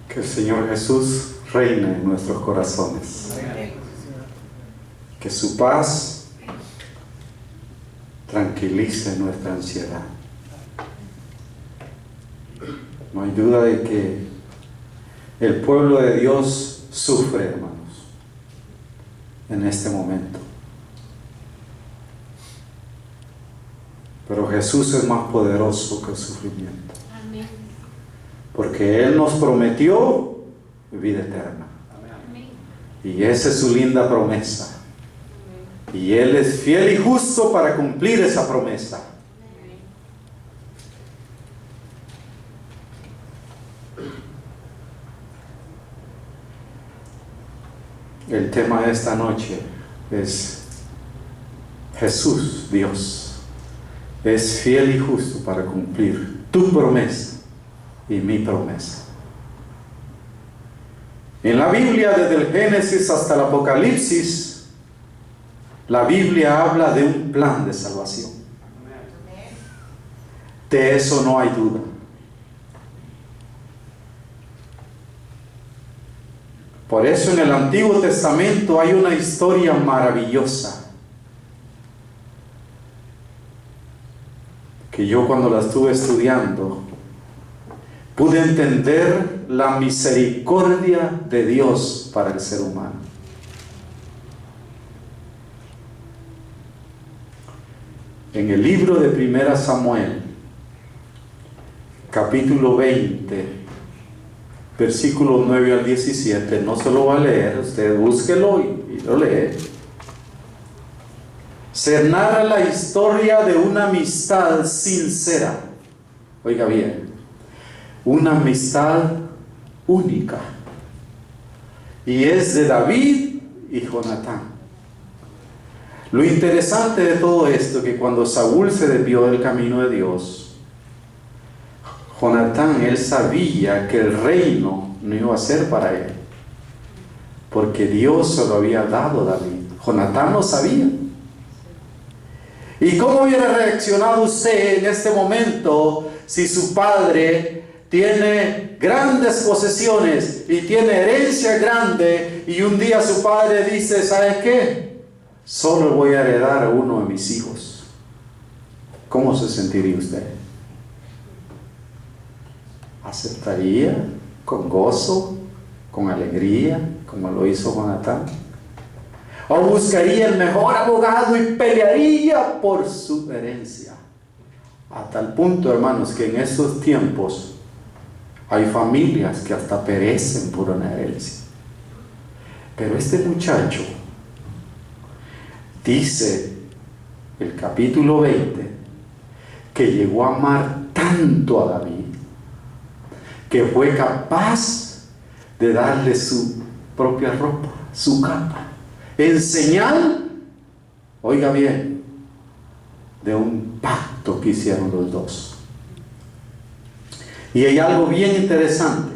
Que el Señor Jesús reine en nuestros corazones. Que su paz tranquilice nuestra ansiedad. No hay duda de que el pueblo de Dios sufre, hermanos, en este momento. Pero Jesús es más poderoso que el sufrimiento. Amén. Porque Él nos prometió vida eterna. Amén. Y esa es su linda promesa. Y Él es fiel y justo para cumplir esa promesa. El tema de esta noche es Jesús, Dios, es fiel y justo para cumplir tu promesa y mi promesa. En la Biblia, desde el Génesis hasta el Apocalipsis, la Biblia habla de un plan de salvación. De eso no hay duda. Por eso en el Antiguo Testamento hay una historia maravillosa que yo cuando la estuve estudiando pude entender la misericordia de Dios para el ser humano. En el libro de 1 Samuel, capítulo 20, versículos 9 al 17, no se lo va a leer, usted búsquelo y lo lee. Se narra la historia de una amistad sincera. Oiga bien, una amistad única. Y es de David y Jonatán. Lo interesante de todo esto, que cuando Saúl se desvió del camino de Dios, Jonatán, él sabía que el reino no iba a ser para él, porque Dios se lo había dado a David. Jonatán lo sabía. ¿Y cómo hubiera reaccionado usted en este momento si su padre tiene grandes posesiones y tiene herencia grande y un día su padre dice, ¿sabes qué? Solo voy a heredar a uno de mis hijos? ¿Cómo se sentiría usted? ¿Aceptaría con gozo, con alegría, como lo hizo Jonatán? ¿O buscaría el mejor abogado y pelearía por su herencia? A tal punto, hermanos, que en estos tiempos hay familias que hasta perecen por una herencia. Pero este muchacho dice, el capítulo 20, que llegó a amar tanto a David, que fue capaz de darle su propia ropa, su capa, en señal, oiga bien, de un pacto que hicieron los dos. Y hay algo bien interesante.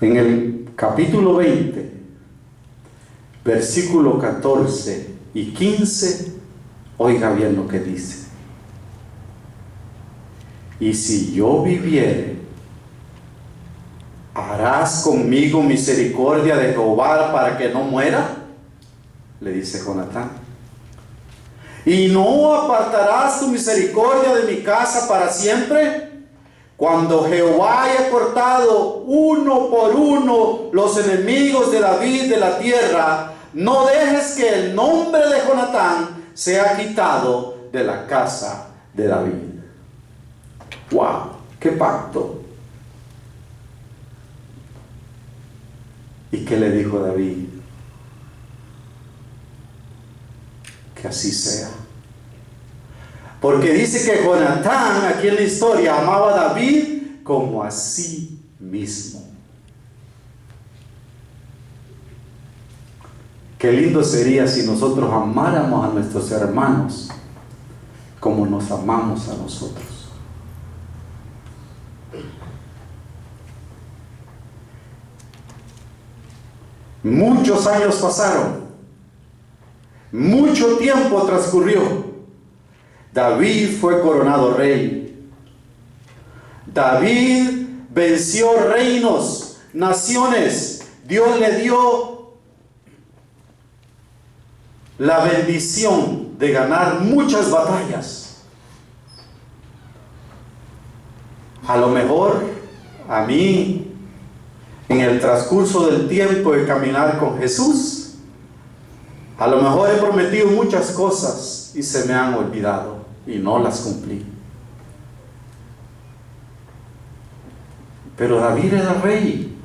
En el capítulo 20, versículo 14 y 15, oiga bien lo que dice. Y si yo viviere, ¿harás conmigo misericordia de Jehová para que no muera? Le dice Jonatán. ¿Y no apartarás tu misericordia de mi casa para siempre? Cuando Jehová haya cortado uno por uno los enemigos de David de la tierra, no dejes que el nombre de Jonatán sea quitado de la casa de David. ¡Wow! ¡Qué pacto! ¿Y qué le dijo David? Que así sea. Porque dice que Jonatán, aquí en la historia, amaba a David como a sí mismo. Qué lindo sería si nosotros amáramos a nuestros hermanos como nos amamos a nosotros. Muchos años pasaron. Mucho tiempo transcurrió. David fue coronado rey. David venció reinos, naciones. Dios le dio la bendición de ganar muchas batallas. A lo mejor a mí, en el transcurso del tiempo de caminar con Jesús, a lo mejor he prometido muchas cosas y se me han olvidado y no las cumplí. Pero David era rey.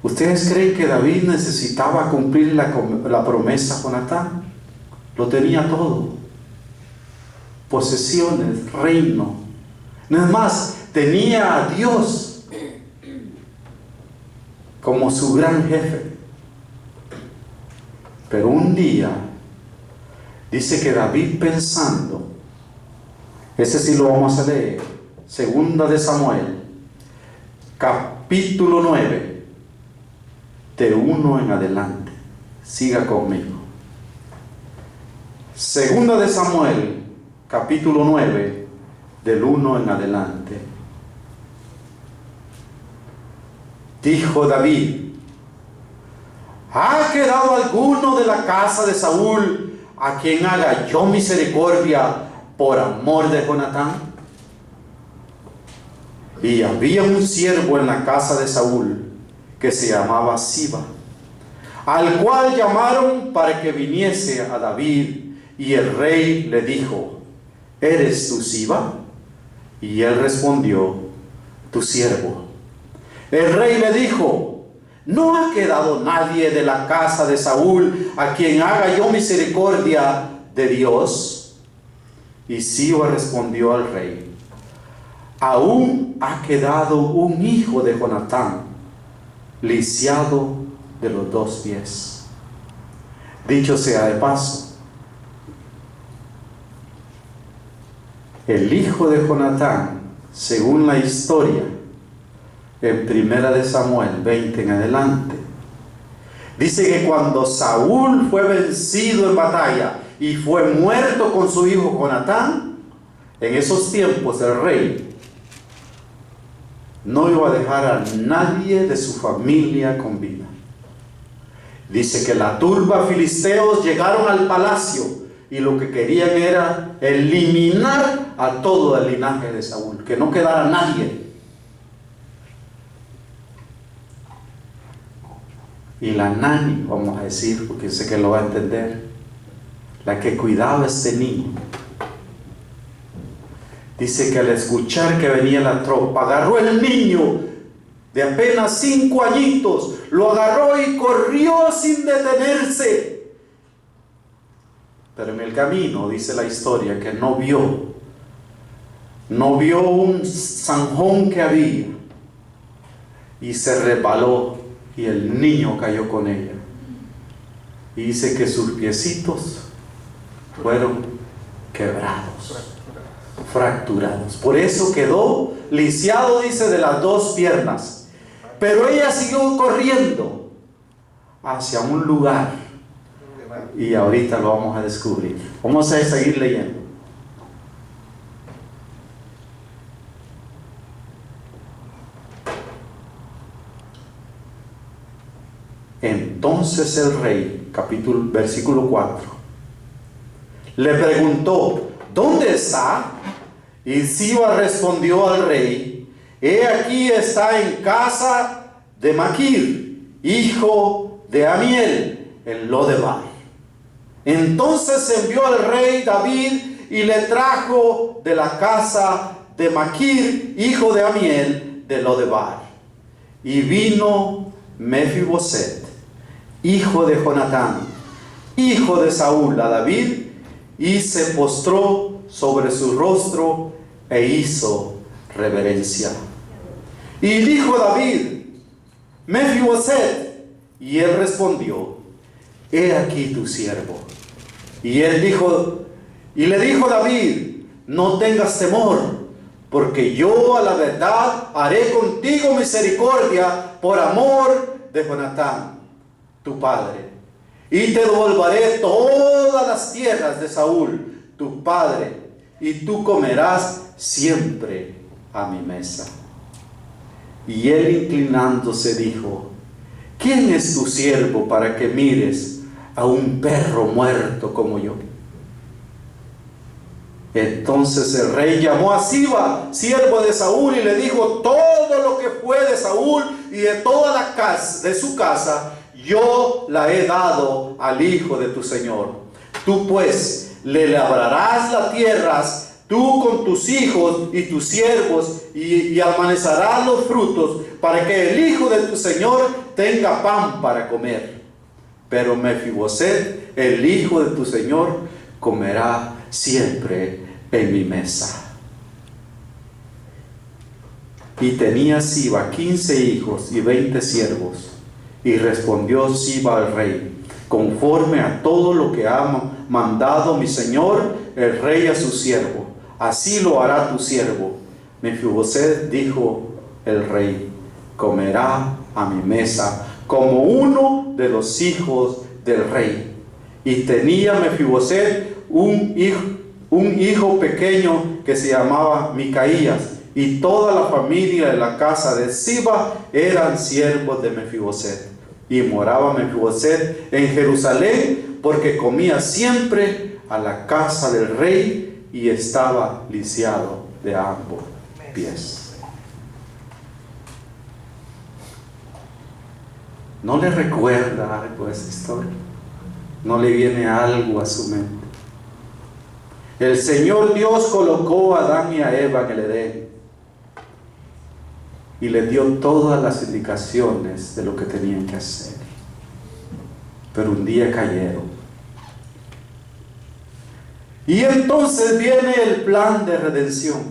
¿Ustedes creen que David necesitaba cumplir la promesa con Jonatán? Lo tenía todo. Posesiones, reino. No es más, tenía a Dios como su gran jefe. Pero un día, dice que David pensando, ese sí lo vamos a leer, Segunda de Samuel, capítulo 9, de 1 en adelante. Siga conmigo. Segunda de Samuel, capítulo 9, del 1 en adelante. Dijo David: ¿ha quedado alguno de la casa de Saúl a quien haga yo misericordia por amor de Jonatán? Y había un siervo en la casa de Saúl que se llamaba Siba, al cual llamaron para que viniese a David, y el rey le dijo: ¿eres tú Siba? Y él respondió: tu siervo. El rey le dijo: ¿no ha quedado nadie de la casa de Saúl a quien haga yo misericordia de Dios? Y Siba respondió al rey: aún ha quedado un hijo de Jonatán, lisiado de los 2 pies. Dicho sea de paso, el hijo de Jonatán, según la historia, en Primera de Samuel 20 en adelante, dice que cuando Saúl fue vencido en batalla y fue muerto con su hijo Jonatán, en esos tiempos el rey no iba a dejar a nadie de su familia con vida. Dice que la turba filisteos llegaron al palacio y lo que querían era eliminar a todo el linaje de Saúl, que no quedara nadie. Y la nani, vamos a decir, porque sé que lo va a entender, la que cuidaba a este niño, dice que al escuchar que venía la tropa, agarró el niño de apenas 5 añitos, lo agarró y corrió sin detenerse. Pero en el camino, dice la historia, que no vio un zanjón que había, y se resbaló y el niño cayó con ella. Y dice que sus piecitos fueron quebrados, fracturados. Por eso quedó lisiado, dice, de las 2 piernas. Pero ella siguió corriendo hacia un lugar, y ahorita lo vamos a descubrir. Vamos a seguir leyendo. Entonces el rey, versículo 4, le preguntó: ¿dónde está? Y Siba respondió al rey: he aquí está en casa de Maquir, hijo de Amiel, en Lodebar. Entonces envió al rey David y le trajo de la casa de Maquir, hijo de Amiel, de Lodebar. Y vino Mefiboset, hijo de Jonatán, hijo de Saúl, a David, y se postró sobre su rostro e hizo reverencia. Y dijo David: Mefiboset. Y él respondió: he aquí tu siervo. Y le dijo David: no tengas temor, porque yo a la verdad haré contigo misericordia por amor de Jonatán, tu padre, y te devolveré todas las tierras de Saúl, tu padre, y tú comerás siempre a mi mesa. Y él, inclinándose, dijo: ¿quién es tu siervo para que mires a un perro muerto como yo? Entonces el rey llamó a Siba, siervo de Saúl, y le dijo: todo lo que fue de Saúl y de toda la casa, de su casa, yo la he dado al hijo de tu señor. Tú pues le labrarás las tierras, tú con tus hijos y tus siervos, y amansarás los frutos, para que el hijo de tu señor tenga pan para comer. Pero Mefiboset, el hijo de tu señor, comerá siempre en mi mesa. Y tenía Siba 15 hijos y 20 siervos. Y respondió Siba al rey: conforme a todo lo que ha mandado mi señor el rey a su siervo, así lo hará tu siervo. Mefiboset, dijo el rey, comerá a mi mesa como uno de los hijos del rey. Y tenía Mefiboset un hijo pequeño que se llamaba Micaías, y toda la familia de la casa de Siba eran siervos de Mefiboset. Y moraba Mefiboset en Jerusalén, porque comía siempre a la casa del rey y estaba lisiado de ambos pies. ¿No le recuerda algo esa historia? ¿No le viene algo a su mente? El Señor Dios colocó a Adán y a Eva en el Edén y les dio todas las indicaciones de lo que tenían que hacer. Pero un día cayeron. Y entonces viene el plan de redención.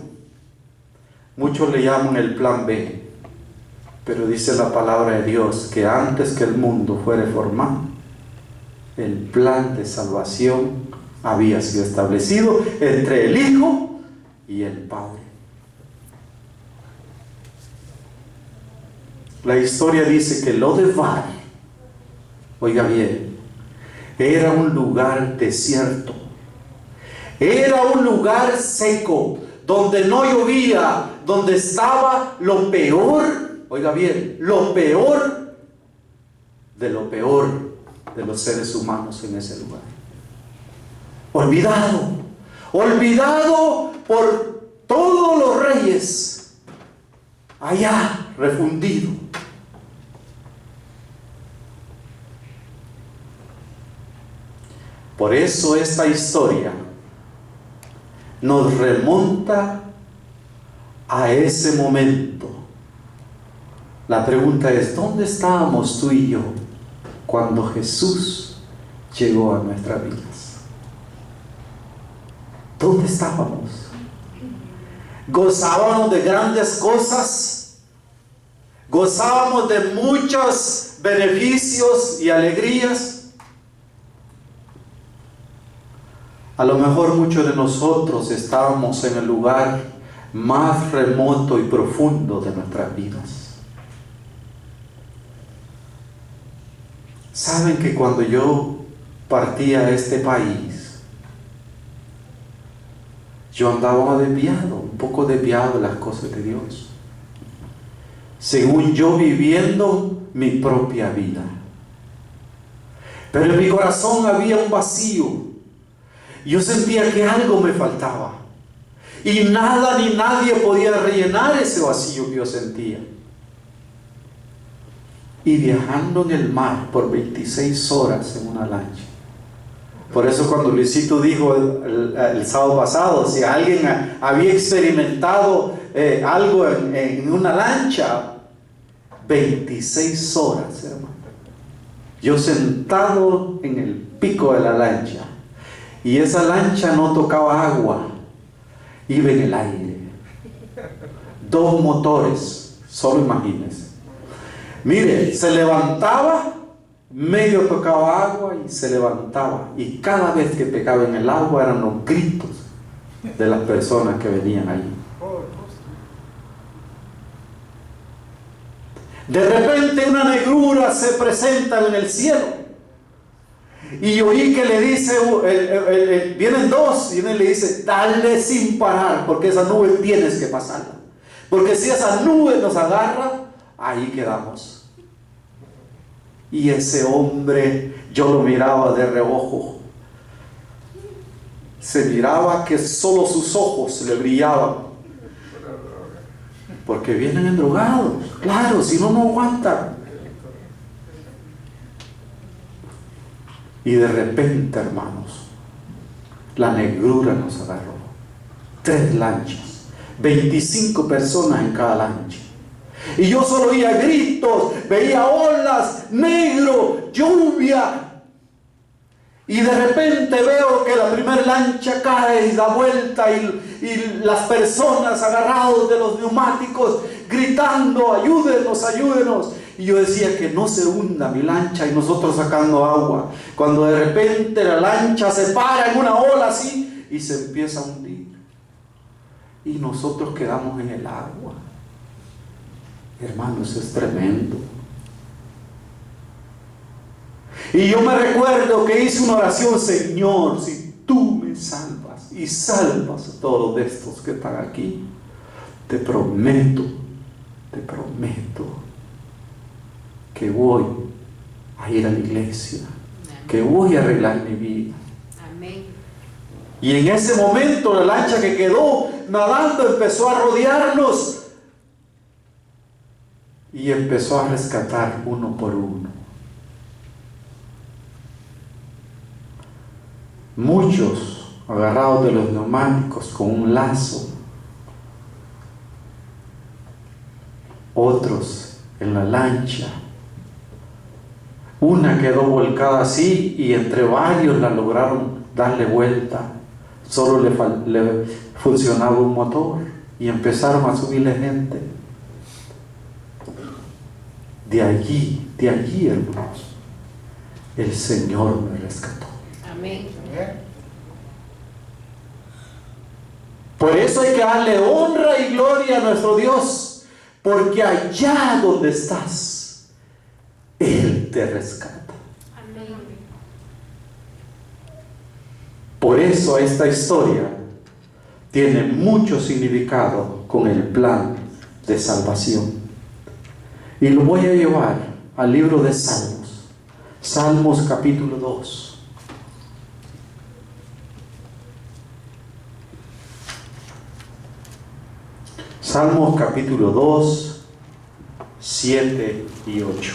Muchos le llaman el plan B. Pero dice la palabra de Dios que antes que el mundo fuera formado, el plan de salvación había sido establecido entre el Hijo y el Padre. La historia dice que Lodebar, oiga bien, era un lugar desierto, era un lugar seco, donde no llovía, donde estaba lo peor, oiga bien, lo peor de los seres humanos en ese lugar. Olvidado por todos los reyes, allá refundido. Por eso esta historia nos remonta a ese momento. La pregunta es: ¿dónde estábamos tú y yo cuando Jesús llegó a nuestras vidas? ¿Dónde estábamos? ¿Gozábamos de grandes cosas? ¿Gozábamos de muchos beneficios y alegrías? A lo mejor muchos de nosotros estábamos en el lugar más remoto y profundo de nuestras vidas. ¿Saben que cuando yo partí a este país, yo andaba desviado, un poco desviado de las cosas de Dios? Según yo, viviendo mi propia vida. Pero en mi corazón había un vacío. Yo sentía que algo me faltaba. Y nada ni nadie podía rellenar ese vacío que yo sentía. Y viajando en el mar por 26 horas en una lancha. Por eso cuando Luisito dijo el sábado pasado, si alguien había experimentado algo en una lancha, 26 horas, hermano. Yo sentado en el pico de la lancha. Y esa lancha no tocaba agua, iba en el aire. 2 motores, solo imagínense. Mire, se levantaba, medio tocaba agua y se levantaba. Y cada vez que pegaba en el agua eran los gritos de las personas que venían ahí. De repente una negrura se presenta en el cielo. Y oí que le dice, vienen dos, y uno le dice, dale sin parar, porque esa nube tienes que pasarla. Porque si esa nube nos agarra, ahí quedamos. Y ese hombre, yo lo miraba de reojo. Se miraba que solo sus ojos le brillaban. Porque vienen endrogados. Claro, si no, no aguantan. Y de repente, hermanos, la negrura nos agarró. 3 lanchas, 25 personas en cada lancha. Y yo solo oía gritos, veía olas, negro, lluvia. Y de repente veo que la primera lancha cae y da vuelta y las personas agarrados de los neumáticos gritando, ayúdenos, ayúdenos. Y yo decía que no se hunda mi lancha y nosotros sacando agua. Cuando de repente la lancha se para en una ola así y se empieza a hundir. Y nosotros quedamos en el agua. Hermanos, es tremendo. Y yo me recuerdo que hice una oración: Señor, si tú me salvas y salvas a todos de estos que están aquí, te prometo que voy a ir a la iglesia, que voy a arreglar mi vida. Amén. Y en ese momento la lancha que quedó nadando empezó a rodearnos y empezó a rescatar uno por uno. Muchos agarrados de los neumáticos con un lazo, otros en la lancha. Una quedó volcada así y entre varios la lograron darle vuelta. Solo le funcionaba un motor y empezaron a subirle gente. De allí, hermanos, el Señor me rescató. Amén. Por eso hay que darle honra y gloria a nuestro Dios, porque allá donde estás, Él te rescata. Amén. Por eso esta historia tiene mucho significado con el plan de salvación. Y lo voy a llevar al libro de Salmos. Salmos capítulo 2. Salmos capítulo 2, 7 y 8.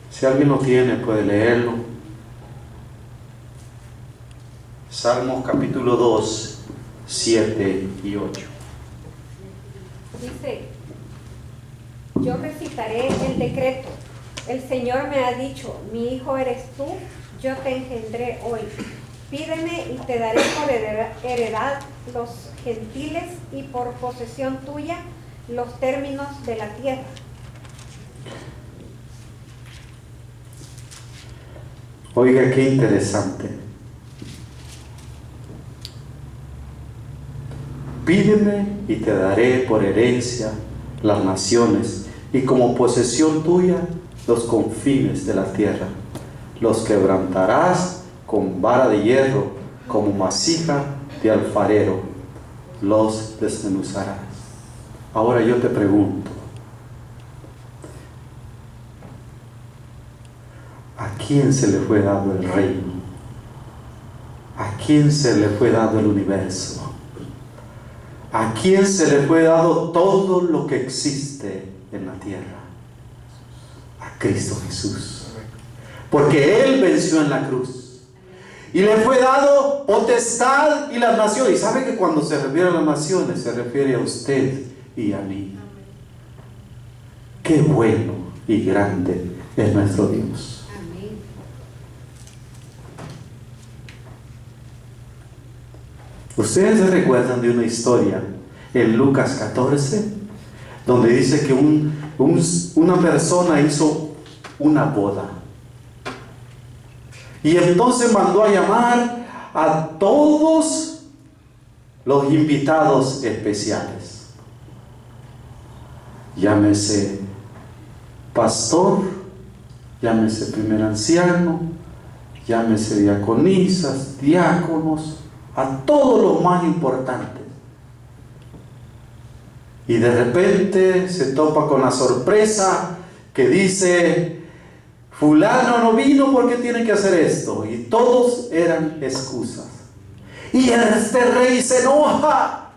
Si alguien lo tiene, puede leerlo. Salmos capítulo 2, 7 y 8. Dice: yo recitaré el decreto. El Señor me ha dicho: mi hijo eres tú, yo te engendré hoy. Pídeme y te daré por heredad los gentiles y por posesión tuya los términos de la tierra. Oiga, qué interesante. Pídeme y te daré por herencia las naciones y como posesión tuya los confines de la tierra. Los quebrantarás con vara de hierro, como masija de alfarero, los desmenuzarás. Ahora yo te pregunto, ¿a quién se le fue dado el reino? ¿A quién se le fue dado el universo? ¿A quién se le fue dado todo lo que existe en la tierra? A Cristo Jesús. Porque Él venció en la cruz. Y le fue dado potestad y las naciones. Y sabe que cuando se refiere a las naciones, se refiere a usted y a mí. Qué bueno y grande es nuestro Dios. Amén. ¿Ustedes se recuerdan de una historia en Lucas 14? Donde dice que una persona hizo una boda. Y entonces mandó a llamar a todos los invitados especiales. Llámese pastor, llámese primer anciano, llámese diaconisas, diáconos, a todos los más importantes. Y de repente se topa con la sorpresa que dice: fulano no vino porque tiene que hacer esto. Y todos eran excusas. Y este rey se enoja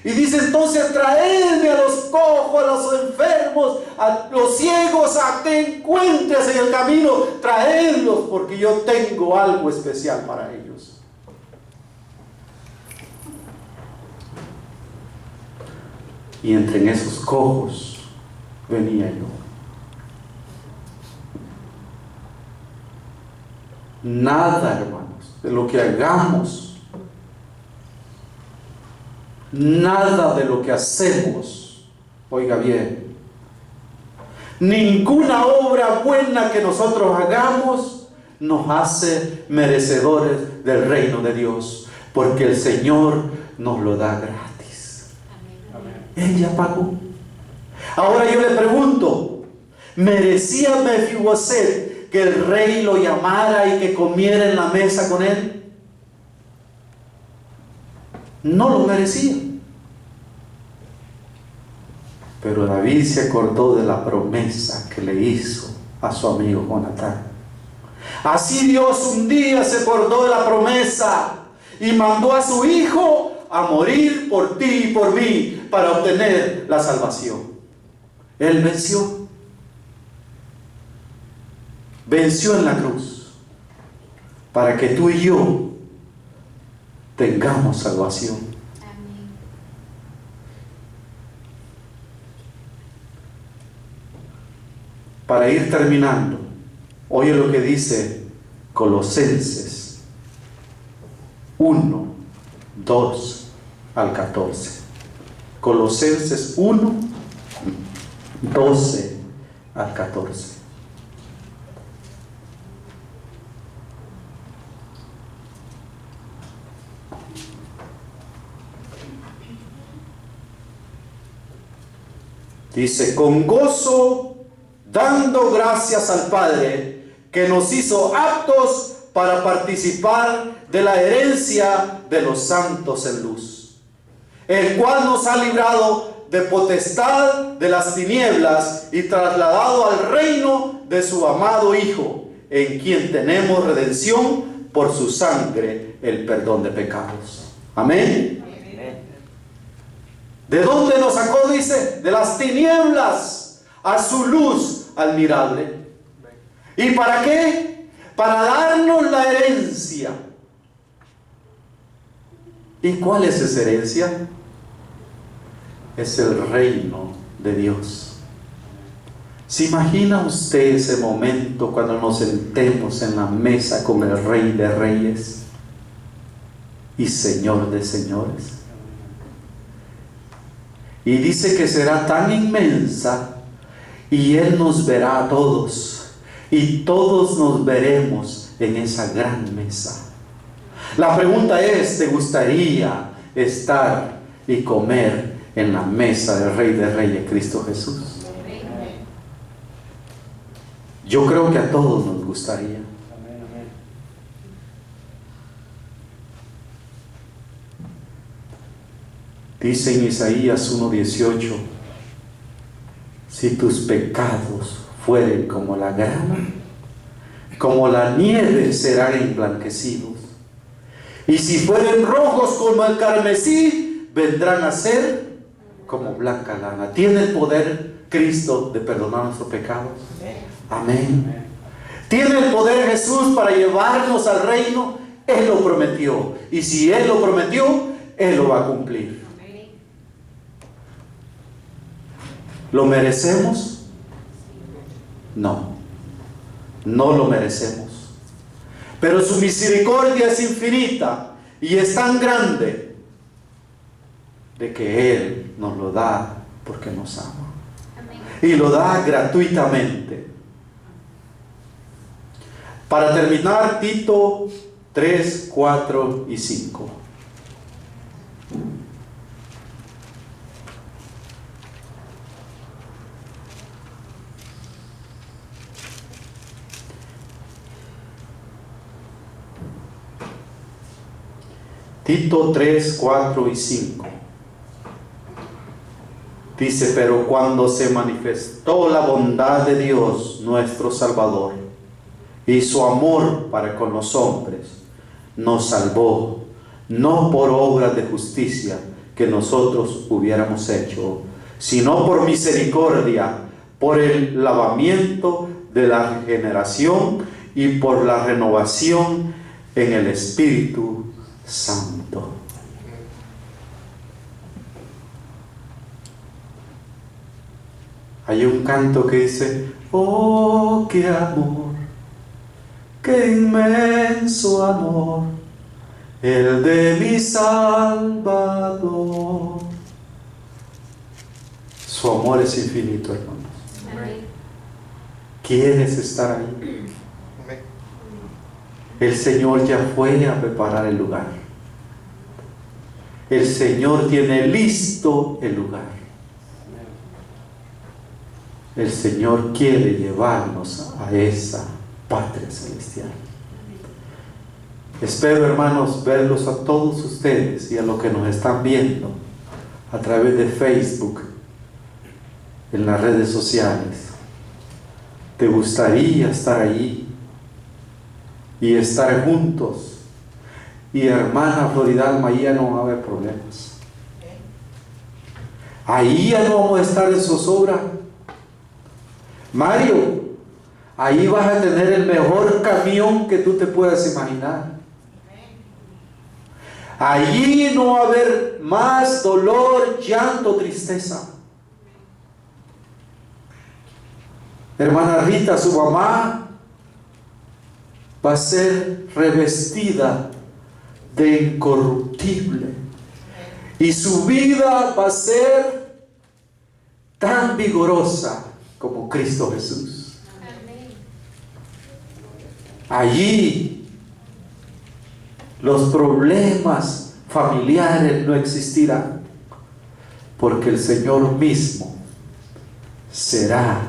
y dice: entonces traedme a los cojos, a los enfermos, a los ciegos, a que encuentres en el camino, traedlos, porque yo tengo algo especial para ellos. Y entre esos cojos venía yo. Nada, hermanos, de lo que hagamos, nada de lo que hacemos, oiga bien, ninguna obra buena que nosotros hagamos nos hace merecedores del reino de Dios, porque el Señor nos lo da gratis. Él ya pagó. Ahora yo le pregunto, ¿merecía Mefiboset que el rey lo llamara y que comiera en la mesa con él? No lo merecía. Pero David se acordó de la promesa que le hizo a su amigo Jonatán. Así Dios un día se acordó de la promesa y mandó a su hijo a morir por ti y por mí para obtener la salvación. Él venció. Venció en la cruz para que tú y yo tengamos salvación. Amén. Para ir terminando, oye lo que dice Colosenses 1, 2 al 14. Colosenses 1, 12 al 14. Dice: con gozo, dando gracias al Padre, que nos hizo aptos para participar de la herencia de los santos en luz, el cual nos ha librado de potestad de las tinieblas y trasladado al reino de su amado Hijo, en quien tenemos redención por su sangre, el perdón de pecados. Amén. ¿De dónde nos sacó? Dice: de las tinieblas a su luz admirable. ¿Y para qué? Para darnos la herencia. ¿Y cuál es esa herencia? Es el reino de Dios. ¿Se imagina usted ese momento cuando nos sentemos en la mesa con el Rey de Reyes y Señor de Señores? Y dice que será tan inmensa y Él nos verá a todos y todos nos veremos en esa gran mesa. La pregunta es: ¿te gustaría estar y comer en la mesa del Rey de Reyes, Cristo Jesús? Yo creo que a todos nos gustaría. Dice en Isaías 1:18: si tus pecados fueren como la grana, como la nieve serán emblanquecidos, y si fueren rojos como el carmesí, vendrán a ser como blanca lana. ¿Tiene el poder Cristo de perdonar nuestros pecados? Amén. ¿Tiene el poder Jesús para llevarnos al reino? Él lo prometió, y si Él lo prometió, Él lo va a cumplir. ¿Lo merecemos? No, no lo merecemos. Pero su misericordia es infinita y es tan grande de que Él nos lo da porque nos ama. Y lo da gratuitamente. Para terminar, Tito 3, 4 y 5. Tito 3, 4 y 5. Dice, pero cuando se manifestó la bondad de Dios, nuestro Salvador, y su amor para con los hombres, nos salvó, no por obras de justicia que nosotros hubiéramos hecho, sino por misericordia, por el lavamiento de la regeneración y por la renovación en el Espíritu Santo. Hay un canto que dice, oh, qué amor, qué inmenso amor, el de mi Salvador. Su amor es infinito, hermanos. Amén. ¿Quieres estar ahí? El Señor ya fue a preparar el lugar. El Señor tiene listo el lugar. El Señor quiere llevarnos a esa patria celestial. Espero, hermanos, verlos a todos ustedes y a los que nos están viendo a través de Facebook, en las redes sociales. ¿Te gustaría estar allí y estar juntos? Y hermana Floridalma, ahí ya no va a haber problemas. Ahí ya no vamos a estar en zozobra. Mario, ahí vas a tener el mejor camión que tú te puedas imaginar. Allí no va a haber más dolor, llanto, tristeza. Hermana Rita, su mamá va a ser revestida de incorruptible y su vida va a ser tan vigorosa como Cristo Jesús. Allí los problemas familiares no existirán, porque el Señor mismo será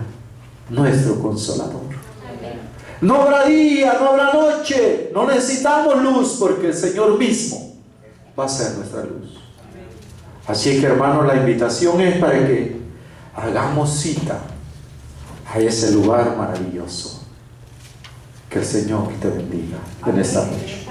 nuestro consolador. No habrá día, no habrá noche, no necesitamos luz, porque el Señor mismo va a ser nuestra luz. Así que, hermanos, la invitación es para que hagamos cita a ese lugar maravilloso. Que el Señor te bendiga en esta noche.